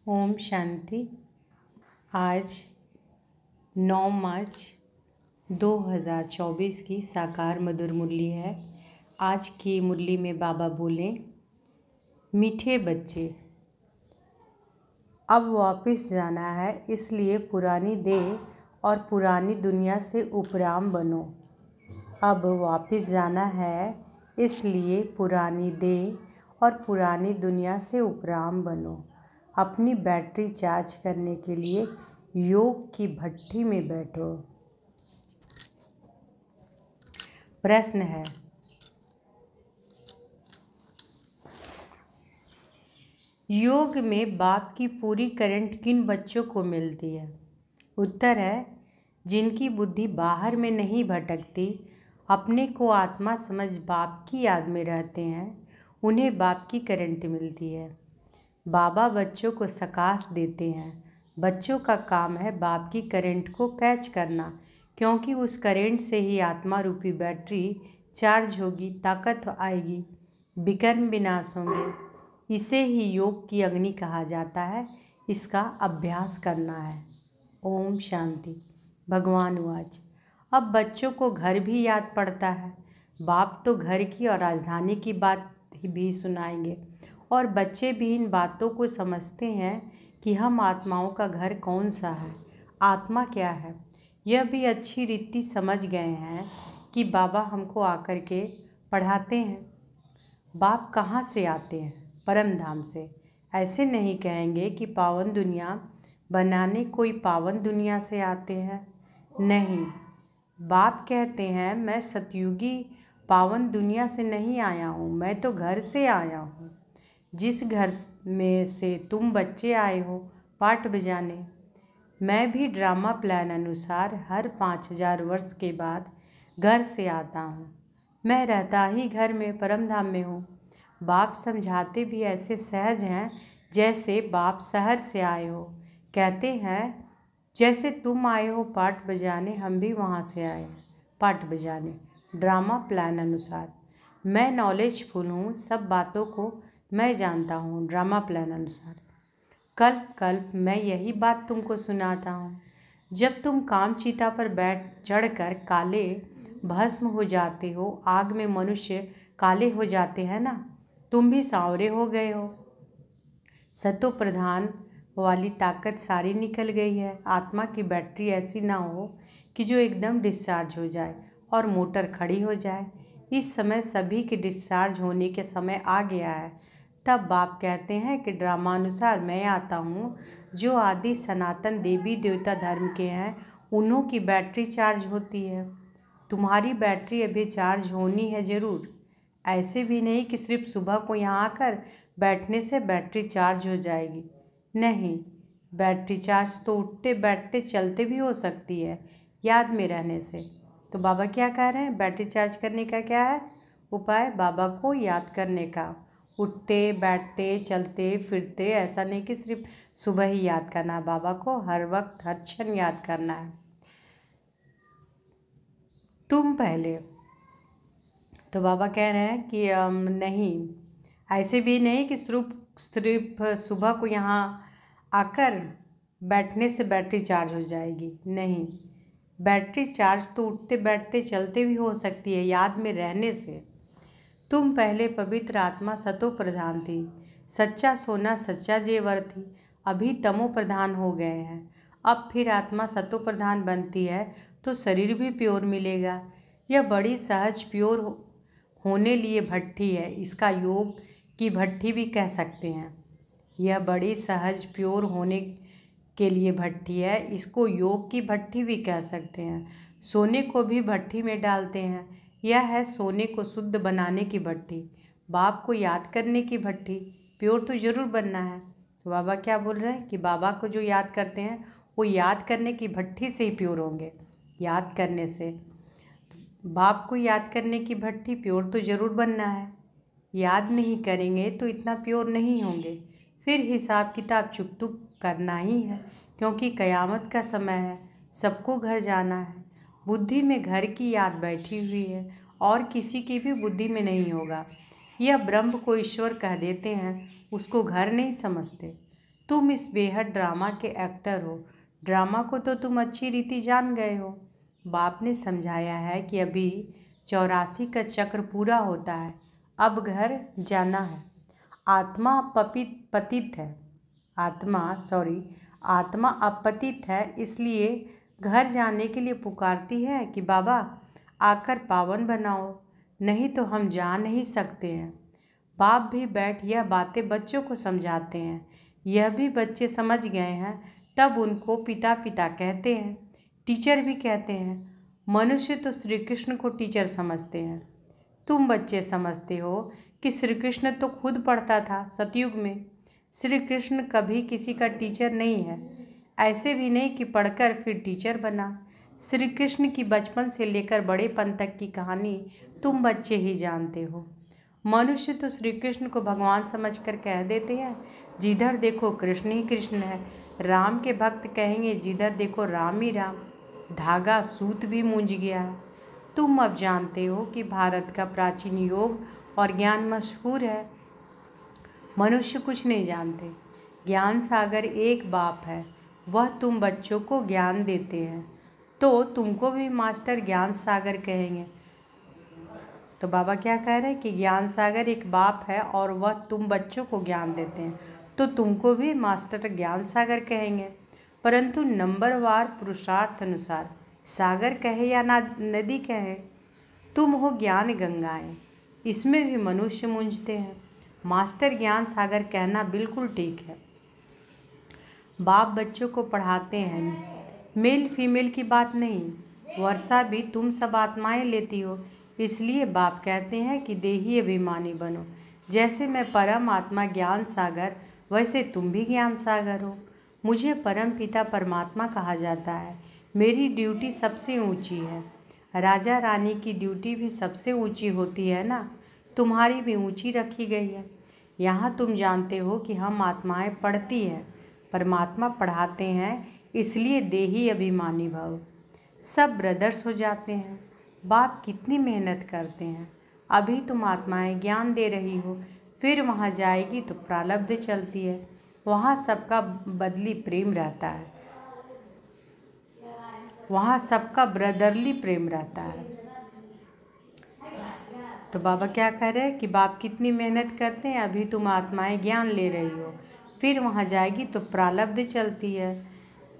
ओम शांति। आज 9 मार्च 2024 की साकार मधुर मुरली है। आज की मुरली में बाबा बोले, मीठे बच्चे, अब वापस जाना है, इसलिए पुरानी देह और पुरानी दुनिया से उपराम बनो। अब वापस जाना है, इसलिए पुरानी देह और पुरानी दुनिया से उपराम बनो। अपनी बैटरी चार्ज करने के लिए योग की भट्ठी में बैठो। प्रश्न है, योग में बाप की पूरी करंट किन बच्चों को मिलती है? उत्तर है, जिनकी बुद्धि बाहर में नहीं भटकती, अपने को आत्मा समझ बाप की याद में रहते हैं, उन्हें बाप की करंट मिलती है। बाबा बच्चों को सकाश देते हैं। बच्चों का काम है बाप की करंट को कैच करना, क्योंकि उस करंट से ही आत्मा रूपी बैटरी चार्ज होगी, ताकत आएगी, विकर्म विनाश होंगे। इसे ही योग की अग्नि कहा जाता है। इसका अभ्यास करना है। ओम शांति। भगवान वाच। अब बच्चों को घर भी याद पड़ता है। बाप तो घर की और राजधानी की बात भी सुनाएंगे, और बच्चे भी इन बातों को समझते हैं कि हम आत्माओं का घर कौन सा है, आत्मा क्या है। यह भी अच्छी रीति समझ गए हैं कि बाबा हमको आकर के पढ़ाते हैं। बाप कहाँ से आते हैं? परम धाम से। ऐसे नहीं कहेंगे कि पावन दुनिया बनाने कोई पावन दुनिया से आते हैं। नहीं, बाप कहते हैं, मैं सतयुगी पावन दुनिया से नहीं आया हूँ, मैं तो घर से आया हूँ। जिस घर में से तुम बच्चे आए हो पाठ बजाने, मैं भी ड्रामा प्लान अनुसार हर 5000 वर्ष के बाद घर से आता हूँ। मैं रहता ही घर में परम धाम में हूँ। बाप समझाते भी ऐसे सहज हैं जैसे बाप शहर से आए हो। कहते हैं, जैसे तुम आए हो पाठ बजाने, हम भी वहाँ से आए हैं पाठ बजाने, ड्रामा प्लान अनुसार। मैं नॉलेजफुल हूँ, सब बातों को मैं जानता हूँ, ड्रामा प्लान अनुसार। कल्प कल्प मैं यही बात तुमको सुनाता हूँ। जब तुम काम चीता पर चढ़कर काले भस्म हो जाते हो, आग में मनुष्य काले हो जाते हैं ना, तुम भी सांवरे हो गए हो। सतो प्रधान वाली ताकत सारी निकल गई है। आत्मा की बैटरी ऐसी ना हो कि जो एकदम डिस्चार्ज हो जाए और मोटर खड़ी हो जाए। इस समय सभी के डिस्चार्ज होने के समय आ गया है। तब बाप कहते हैं कि ड्रामानुसार मैं आता हूँ। जो आदि सनातन देवी देवता धर्म के हैं, उन्हों की बैटरी चार्ज होती है। तुम्हारी बैटरी अभी चार्ज होनी है ज़रूर। ऐसे भी नहीं कि सिर्फ सुबह को यहाँ आकर बैठने से बैटरी चार्ज हो जाएगी। नहीं, बैटरी चार्ज तो उठते बैठते चलते भी हो सकती है, याद में रहने से। तो बाबा क्या कह रहे हैं? बैटरी चार्ज करने का क्या है उपाय? बाबा को याद करने का। उठते बैठते चलते फिरते, ऐसा नहीं कि सिर्फ सुबह ही याद करना, बाबा को हर वक्त हर क्षण याद करना है। तुम पहले तो बाबा कह रहे हैं कि नहीं, ऐसे भी नहीं कि सिर्फ सुबह को यहाँ आकर बैठने से बैटरी चार्ज हो जाएगी। नहीं, बैटरी चार्ज तो उठते बैठते चलते भी हो सकती है, याद में रहने से। तुम पहले पवित्र आत्मा सतो प्रधान थी, सच्चा सोना सच्चा जेवर थी, अभी तमो प्रधान हो गए हैं। अब फिर आत्मा सतो प्रधान बनती है तो शरीर भी प्योर मिलेगा। यह बड़ी सहज प्योर होने लिए भट्ठी है। इसका योग की भट्ठी भी कह सकते हैं। यह बड़ी सहज प्योर होने के लिए भट्ठी है, इसको योग की भट्ठी भी कह सकते हैं। सोने को भी भट्ठी में डालते हैं। यह है सोने को शुद्ध बनाने की भट्ठी, बाप को याद करने की भट्ठी। प्योर तो ज़रूर बनना है। तो बाबा क्या बोल रहे हैं कि बाबा को जो याद करते हैं वो याद करने की भट्ठी से ही प्योर होंगे। याद करने से बाप को याद करने की भट्ठी प्योर तो ज़रूर बनना है। याद नहीं करेंगे तो इतना प्योर नहीं होंगे। फिर हिसाब किताब चुक करना ही है, क्योंकि कयामत का समय है, सबको घर जाना है। बुद्धि में घर की याद बैठी हुई है और किसी की भी बुद्धि में नहीं होगा। यह ब्रह्म को ईश्वर कह देते हैं, उसको घर नहीं समझते। तुम इस बेहद ड्रामा के एक्टर हो। ड्रामा को तो तुम अच्छी रीति जान गए हो। बाप ने समझाया है कि अभी 84 का चक्र पूरा होता है, अब घर जाना है। आत्मा पतित है, आत्मा अपतित है, इसलिए घर जाने के लिए पुकारती है कि बाबा आकर पावन बनाओ, नहीं तो हम जा नहीं सकते हैं। बाप भी बैठ यह बातें बच्चों को समझाते हैं। यह भी बच्चे समझ गए हैं, तब उनको पिता पिता कहते हैं, टीचर भी कहते हैं। मनुष्य तो श्री कृष्ण को टीचर समझते हैं। तुम बच्चे समझते हो कि श्री कृष्ण तो खुद पढ़ता था सतयुग में। श्री कृष्ण कभी किसी का टीचर नहीं है, ऐसे भी नहीं कि पढ़कर फिर टीचर बना। श्री कृष्ण की बचपन से लेकर बड़ेपन तक की कहानी तुम बच्चे ही जानते हो। मनुष्य तो श्री कृष्ण को भगवान समझकर कह देते हैं, जिधर देखो कृष्ण ही कृष्ण है। राम के भक्त कहेंगे, जिधर देखो राम ही राम। धागा सूत भी मूंझ गया है। तुम अब जानते हो कि भारत का प्राचीन योग और ज्ञान मशहूर है। मनुष्य कुछ नहीं जानते। ज्ञान सागर एक बाप है, वह तुम बच्चों को ज्ञान देते हैं, तो तुमको भी मास्टर ज्ञान सागर कहेंगे। तो बाबा क्या कह रहे हैं कि ज्ञान सागर एक बाप है और वह तुम बच्चों को ज्ञान देते हैं, तो तुमको भी मास्टर ज्ञान सागर कहेंगे, परंतु नंबरवार पुरुषार्थ अनुसार। सागर कहे या नदी कहे, तुम हो ज्ञान गंगाएं, इसमें भी मनुष्य मूंझते हैं। मास्टर ज्ञान सागर कहना बिल्कुल ठीक है। बाप बच्चों को पढ़ाते हैं, मेल फीमेल की बात नहीं। वर्षा भी तुम सब आत्माएं लेती हो, इसलिए बाप कहते हैं कि देही अभिमानी बनो। जैसे मैं परम आत्मा ज्ञान सागर, वैसे तुम भी ज्ञान सागर हो। मुझे परम पिता परमात्मा कहा जाता है। मेरी ड्यूटी सबसे ऊंची है। राजा रानी की ड्यूटी भी सबसे ऊंची होती है ना, तुम्हारी भी ऊंची रखी गई है। यहाँ तुम जानते हो कि हम आत्माएं पढ़ती हैं, परमात्मा पढ़ाते हैं, इसलिए देही अभिमानी भव। सब ब्रदर्स हो जाते हैं। बाप कितनी मेहनत करते हैं। अभी तुम आत्माएं ज्ञान दे रही हो, फिर वहाँ जाएगी तो प्रारब्ध चलती है। वहाँ सबका बदली प्रेम रहता है, वहाँ सबका ब्रदरली प्रेम रहता है। तो बाबा क्या कह रहे हैं कि बाप कितनी मेहनत करते हैं। अभी तुम आत्माएं ज्ञान ले रही हो, फिर वहाँ जाएगी तो प्रारब्ध चलती है।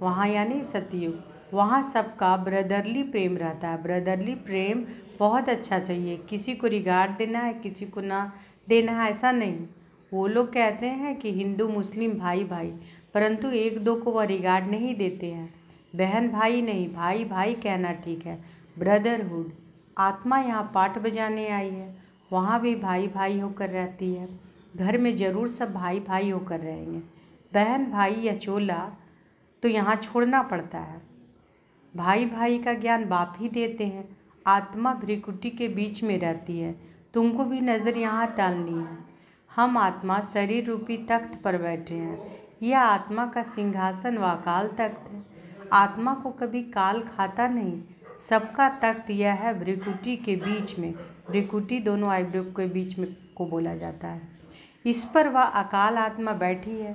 वहाँ यानी सतयुग, वहाँ सबका ब्रदरली प्रेम रहता है। ब्रदरली प्रेम बहुत अच्छा चाहिए। किसी को रिगार्ड देना है, किसी को ना देना है, ऐसा नहीं। वो लोग कहते हैं कि हिंदू मुस्लिम भाई भाई, परंतु एक दो को वह रिगार्ड नहीं देते हैं। बहन भाई नहीं, भाई भाई कहना ठीक है। ब्रदरहुड। आत्मा यहाँ पाठ बजाने आई है, वहाँ भी भाई भाई होकर रहती है। घर में ज़रूर सब भाई भाई होकर रहेंगे। बहन भाई या चोला तो यहाँ छोड़ना पड़ता है। भाई भाई का ज्ञान बाप ही देते हैं। आत्मा भ्रिकुटी के बीच में रहती है, तुमको भी नज़र यहाँ डालनी है। हम आत्मा शरीर रूपी तख्त पर बैठे हैं। यह आत्मा का सिंहासन व काल तख्त है। आत्मा को कभी काल खाता नहीं। सबका तख्त यह है भ्रिकुटी के बीच में। भ्रिकुटी दोनों आईब्रो के बीच में को बोला जाता है। इस पर वह अकाल आत्मा बैठी है।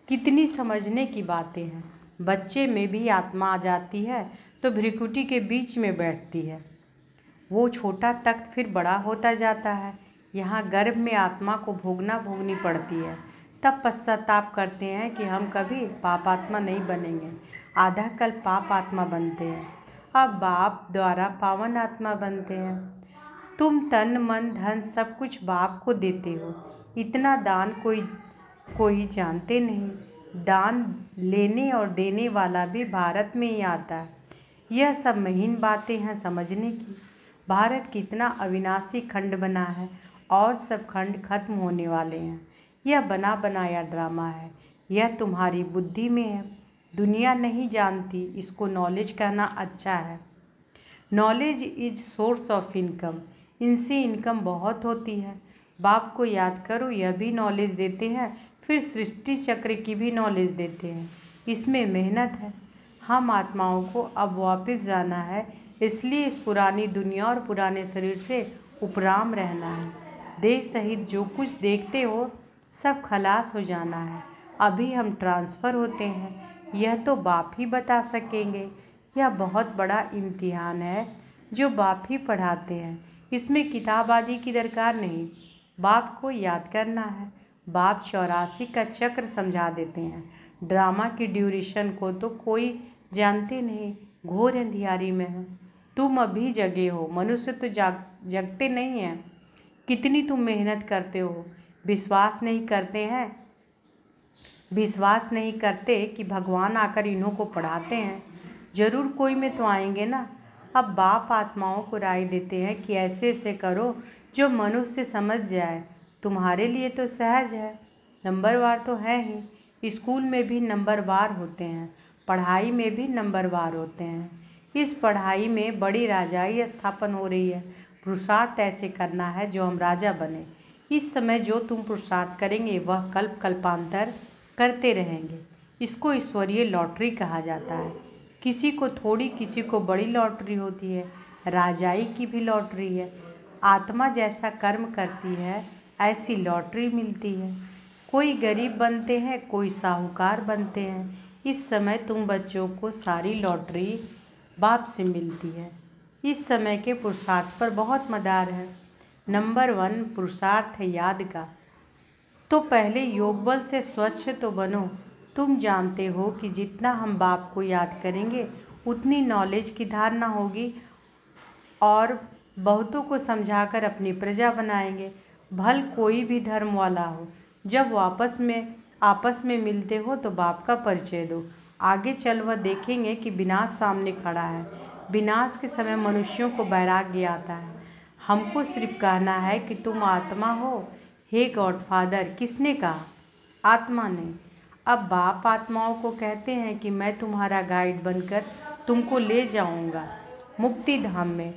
कितनी समझने की बातें हैं। बच्चे में भी आत्मा आ जाती है तो भ्रिकुटी के बीच में बैठती है। वो छोटा तख्त फिर बड़ा होता जाता है। यहाँ गर्भ में आत्मा को भोगनी पड़ती है। तब पश्चाताप करते हैं कि हम कभी पापात्मा नहीं बनेंगे। आधा कल पाप आत्मा बनते हैं, अब बाप द्वारा पावन आत्मा बनते हैं। तुम तन मन धन सब कुछ बाप को देते हो। इतना दान कोई जानते नहीं। दान लेने और देने वाला भी भारत में ही आता है। यह सब महीन बातें हैं समझने की। भारत कितना अविनाशी खंड बना है और सब खंड खत्म होने वाले हैं। यह बना बनाया ड्रामा है। यह तुम्हारी बुद्धि में है, दुनिया नहीं जानती। इसको नॉलेज कहना अच्छा है। Knowledge is source of income. इनसे इनकम बहुत होती है। बाप को याद करो, यह भी नॉलेज देते हैं, फिर सृष्टि चक्र की भी नॉलेज देते हैं। इसमें मेहनत है। हम आत्माओं को अब वापस जाना है, इसलिए इस पुरानी दुनिया और पुराने शरीर से उपराम रहना है। देह सहित जो कुछ देखते हो सब खलास हो जाना है। अभी हम ट्रांसफ़र होते हैं, यह तो बाप ही बता सकेंगे। यह बहुत बड़ा इम्तिहान है जो बाप ही पढ़ाते हैं। इसमें किताब आदि की दरकार नहीं, बाप को याद करना है। बाप 84 का चक्र समझा देते हैं। ड्रामा की ड्यूरेशन को तो कोई जानते नहीं, घोर अंधियारी में है। तुम अभी जगे हो, मनुष्य तो जगते नहीं हैं। कितनी तुम मेहनत करते हो, विश्वास नहीं करते कि भगवान आकर इन्हों को पढ़ाते हैं। जरूर कोई में तो आएंगे ना। अब बाप आत्माओं को राय देते हैं कि ऐसे ऐसे करो जो मनुष्य समझ जाए। तुम्हारे लिए तो सहज है, नंबरवार तो है ही। स्कूल में भी नंबरवार होते हैं, पढ़ाई में भी नंबरवार होते हैं। इस पढ़ाई में बड़ी राजाई स्थापन हो रही है। पुरुषार्थ ऐसे करना है जो हम राजा बने। इस समय जो तुम पुरुषार्थ करेंगे वह कल्प कल्पांतर करते रहेंगे। इसको ईश्वरीय लॉटरी कहा जाता है। किसी को थोड़ी, किसी को बड़ी लॉटरी होती है। राजाई की भी लॉटरी है। आत्मा जैसा कर्म करती है ऐसी लॉटरी मिलती है। कोई गरीब बनते हैं, कोई साहूकार बनते हैं। इस समय तुम बच्चों को सारी लॉटरी बाप से मिलती है। इस समय के पुरुषार्थ पर बहुत मदार है। नंबर 1 पुरुषार्थ है याद का। तो पहले योग बल से स्वच्छ तो बनो। तुम जानते हो कि जितना हम बाप को याद करेंगे उतनी नॉलेज की धारणा होगी और बहुतों को समझाकर अपनी प्रजा बनाएंगे। भल कोई भी धर्म वाला हो, जब आपस में मिलते हो तो बाप का परिचय दो। आगे चल वह देखेंगे कि विनाश सामने खड़ा है। विनाश के समय मनुष्यों को वैराग्य आता है। हमको सिर्फ कहना है कि तुम आत्मा हो। हे गॉडफादर, किसने कहा? आत्मा ने। अब बाप आत्माओं को कहते हैं कि मैं तुम्हारा गाइड बनकर तुमको ले जाऊंगा मुक्ति धाम में।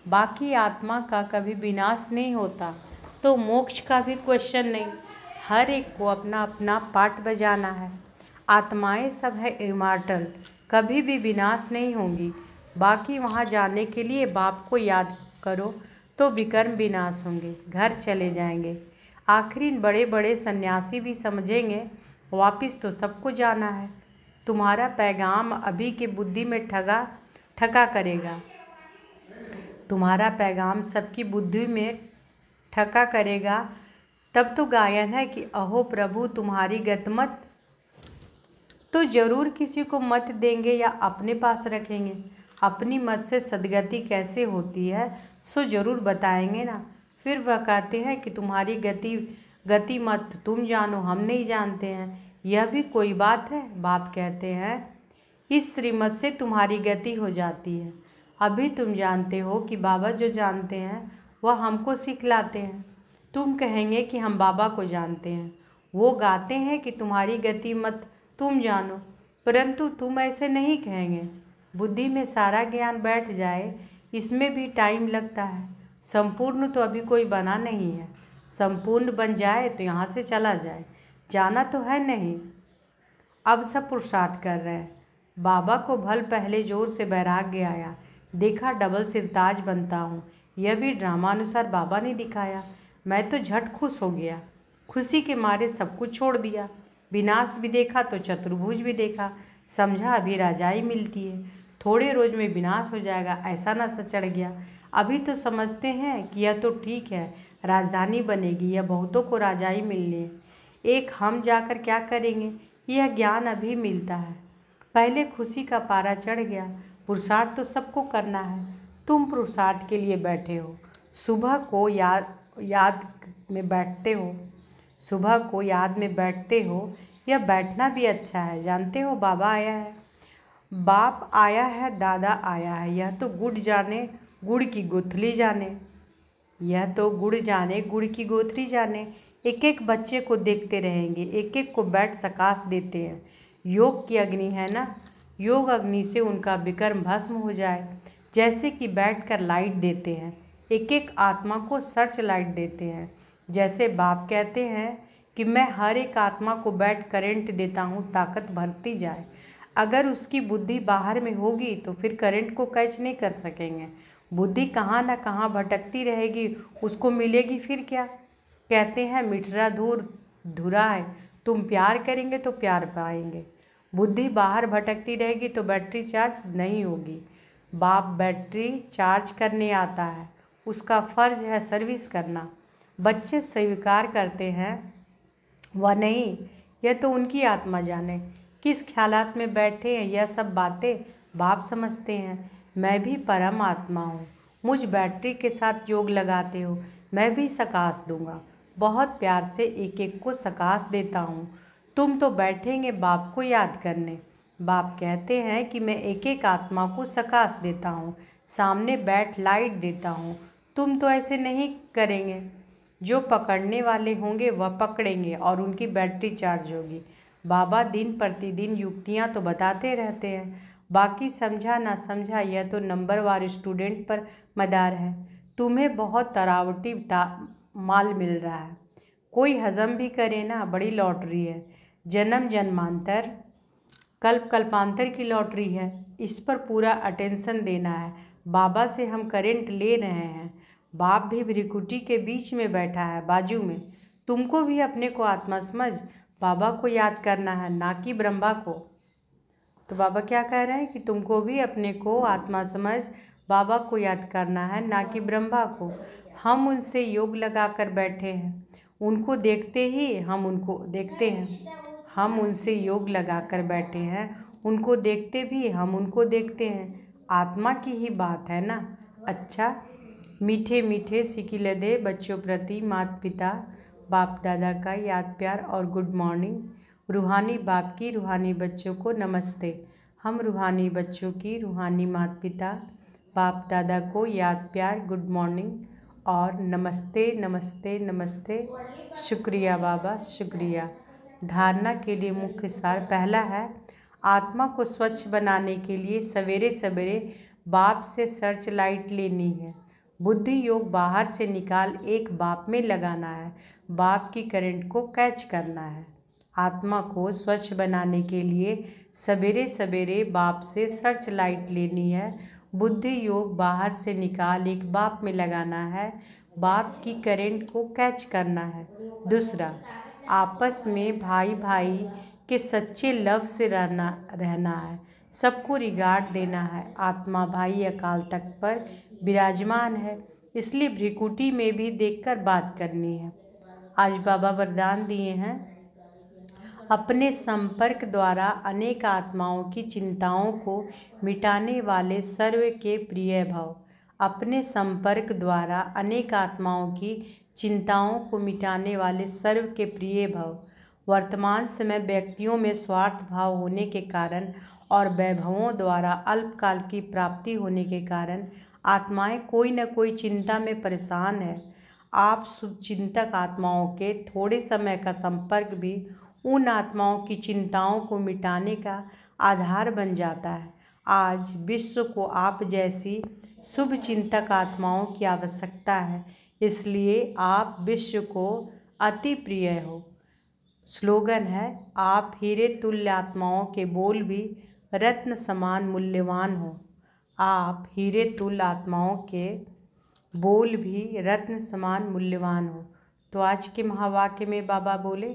बाकी आत्मा का कभी विनाश नहीं होता, तो मोक्ष का भी क्वेश्चन नहीं। हर एक को अपना अपना पार्ट बजाना है। आत्माएं सब है इमॉर्टल, कभी भी विनाश नहीं होंगी। बाकी वहाँ जाने के लिए बाप को याद करो तो विकर्म विनाश होंगे, घर चले जाएंगे। आखिरी बड़े बड़े सन्यासी भी समझेंगे वापिस तो सबको जाना है। तुम्हारा पैगाम अभी के बुद्धि में ठगा करेगा। तुम्हारा पैगाम सबकी बुद्धि में ठका करेगा। तब तो गायन है कि अहो प्रभु तुम्हारी गतमत, तो जरूर किसी को मत देंगे या अपने पास रखेंगे। अपनी मत से सदगति कैसे होती है सो जरूर बताएंगे ना। फिर वह कहते हैं कि तुम्हारी गति मत तुम जानो, हम नहीं जानते हैं। यह भी कोई बात है? बाप कहते हैं इस श्रीमत से तुम्हारी गति हो जाती है। अभी तुम जानते हो कि बाबा जो जानते हैं वह हमको सिखलाते हैं। तुम कहेंगे कि हम बाबा को जानते हैं। वो गाते हैं कि तुम्हारी गति मत तुम जानो, परंतु तुम ऐसे नहीं कहेंगे। बुद्धि में सारा ज्ञान बैठ जाए, इसमें भी टाइम लगता है। संपूर्ण तो अभी कोई बना नहीं है। संपूर्ण बन जाए तो यहाँ से चला जाए, जाना तो है नहीं। अब सब पुरुषार्थ कर रहे हैं। बाबा को भल पहले जोर से वैराग्य आया, देखा डबल सिरताज बनता हूँ। यह भी ड्रामानुसार बाबा ने दिखाया। मैं तो झट खुश हो गया, खुशी के मारे सब कुछ छोड़ दिया। विनाश भी देखा तो चतुर्भुज भी देखा। समझा अभी राजाई मिलती है, थोड़े रोज में विनाश हो जाएगा, ऐसा नशा चढ़ गया। अभी तो समझते हैं कि यह तो ठीक है, राजधानी बनेगी या बहुतों को राजाई मिलनी है। एक हम जाकर क्या करेंगे, यह ज्ञान अभी मिलता है। पहले खुशी का पारा चढ़ गया। पुरुषार्थ तो सबको करना है। तुम पुरुषार्थ के लिए बैठे हो, सुबह को याद में बैठते हो। यह बैठना भी अच्छा है। जानते हो बाबा आया है, बाप आया है, दादा आया है। यह तो गुड़ जाने गुड़ की गुथली जाने, यह तो गुड़ जाने गुड़ की गोथली जाने। एक एक बच्चे को देखते रहेंगे, एक एक को बैठ सकाश देते हैं। योग की अग्नि है ना, योग अग्नि से उनका विकर्म भस्म हो जाए। जैसे कि बैठकर लाइट देते हैं, एक एक आत्मा को सर्च लाइट देते हैं। जैसे बाप कहते हैं कि मैं हर एक आत्मा को बैठ करंट देता हूँ, ताकत भरती जाए। अगर उसकी बुद्धि बाहर में होगी तो फिर करंट को कैच नहीं कर सकेंगे। बुद्धि कहाँ ना कहाँ भटकती रहेगी, उसको मिलेगी फिर क्या। कहते हैं मिठरा धूर धुरा है तुम प्यार करेंगे तो प्यार पाएंगे। बुद्धि बाहर भटकती रहेगी तो बैटरी चार्ज नहीं होगी। बाप बैटरी चार्ज करने आता है, उसका फ़र्ज है सर्विस करना। बच्चे स्वीकार करते हैं वह नहीं, यह तो उनकी आत्मा जाने किस ख्यालात में बैठे हैं। यह सब बातें बाप समझते हैं। मैं भी परम आत्मा हूँ, मुझ बैटरी के साथ योग लगाते हो, मैं भी सकाश दूंगा। बहुत प्यार से एक एक को सकाश देता हूँ। तुम तो बैठेंगे बाप को याद करने। बाप कहते हैं कि मैं एक एक आत्मा को सकाश देता हूँ, सामने बैठ लाइट देता हूँ। तुम तो ऐसे नहीं करेंगे। जो पकड़ने वाले होंगे वह पकड़ेंगे और उनकी बैटरी चार्ज होगी। बाबा दिन प्रतिदिन युक्तियाँ तो बताते रहते हैं, बाकी समझा ना समझा यह तो नंबरवार स्टूडेंट पर मदार है। तुम्हें बहुत तरावटी माल मिल रहा है, कोई हजम भी करे ना, बड़ी लॉटरी है। जन्म जन्मांतर कल्प कल्पांतर की लॉटरी है, इस पर पूरा अटेंशन देना है। बाबा से हम करेंट ले रहे हैं। बाप भी भ्रिकुटी के बीच में बैठा है, बाजू में। तुमको भी अपने को आत्मा समझ बाबा को याद करना है, ना कि ब्रह्मा को। तो बाबा क्या कह रहे हैं कि तुमको भी अपने को आत्मा समझ बाबा को याद करना है, ना कि ब्रह्मा को। हम उनसे योग लगा कर बैठे हैं, उनको देखते ही हम उनको देखते हैं। हम उनसे योग लगा कर बैठे हैं, उनको देखते भी हम उनको देखते हैं। आत्मा की ही बात है ना। अच्छा, मीठे मीठे सिकिले दे बच्चों प्रति माता पिता बाप दादा का याद प्यार और गुड मॉर्निंग। रूहानी बाप की रूहानी बच्चों को नमस्ते। हम रूहानी बच्चों की रूहानी माता पिता बाप दादा को याद प्यार गुड मॉर्निंग और नमस्ते नमस्ते नमस्ते। शुक्रिया बाबा, शुक्रिया। धारणा के लिए मुख्य सार पहला है, आत्मा को स्वच्छ बनाने के लिए सवेरे सवेरे बाप से सर्च लाइट लेनी है। बुद्धि योग बाहर से निकाल एक बाप में लगाना है, बाप की करंट को कैच करना है। आत्मा को स्वच्छ बनाने के लिए सवेरे सवेरे बाप से सर्च लाइट लेनी है। बुद्धि योग बाहर से निकाल एक बाप में लगाना है, बाप की करंट को कैच करना है। दूसरा, आपस में भाई भाई के सच्चे लव से रहना है, सबको रिगार्ड देना है। आत्मा भाई अकाल तख्त पर विराजमान है, इसलिए भ्रिकुटी में भी देखकर बात करनी है। आज बाबा वरदान दिए हैं, अपने संपर्क द्वारा अनेक आत्माओं की चिंताओं को मिटाने वाले सर्व के प्रिय भव। अपने संपर्क द्वारा अनेक आत्माओं की चिंताओं को मिटाने वाले सर्व के प्रिय भव। वर्तमान समय व्यक्तियों में स्वार्थ भाव होने के कारण और वैभवों द्वारा अल्पकाल की प्राप्ति होने के कारण आत्माएं कोई न कोई चिंता में परेशान है। आप शुभचिंतक आत्माओं के थोड़े समय का संपर्क भी उन आत्माओं की चिंताओं को मिटाने का आधार बन जाता है। आज विश्व को आप जैसी शुभ चिंतक आत्माओं की आवश्यकता है, इसलिए आप विश्व को अति प्रिय हो। स्लोगन है, आप हीरे तुल्य आत्माओं के बोल भी रत्न समान मूल्यवान हो। आप हीरे तुल्य आत्माओं के बोल भी रत्न समान मूल्यवान हो। तो आज के महावाक्य में बाबा बोले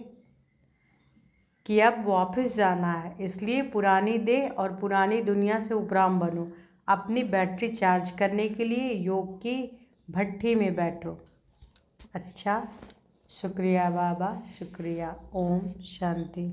कि अब वापस जाना है, इसलिए पुरानी देह और पुरानी दुनिया से उपराम बनो। अपनी बैटरी चार्ज करने के लिए योग की भट्ठी में बैठो। अच्छा, शुक्रिया बाबा, शुक्रिया। ओम शांति।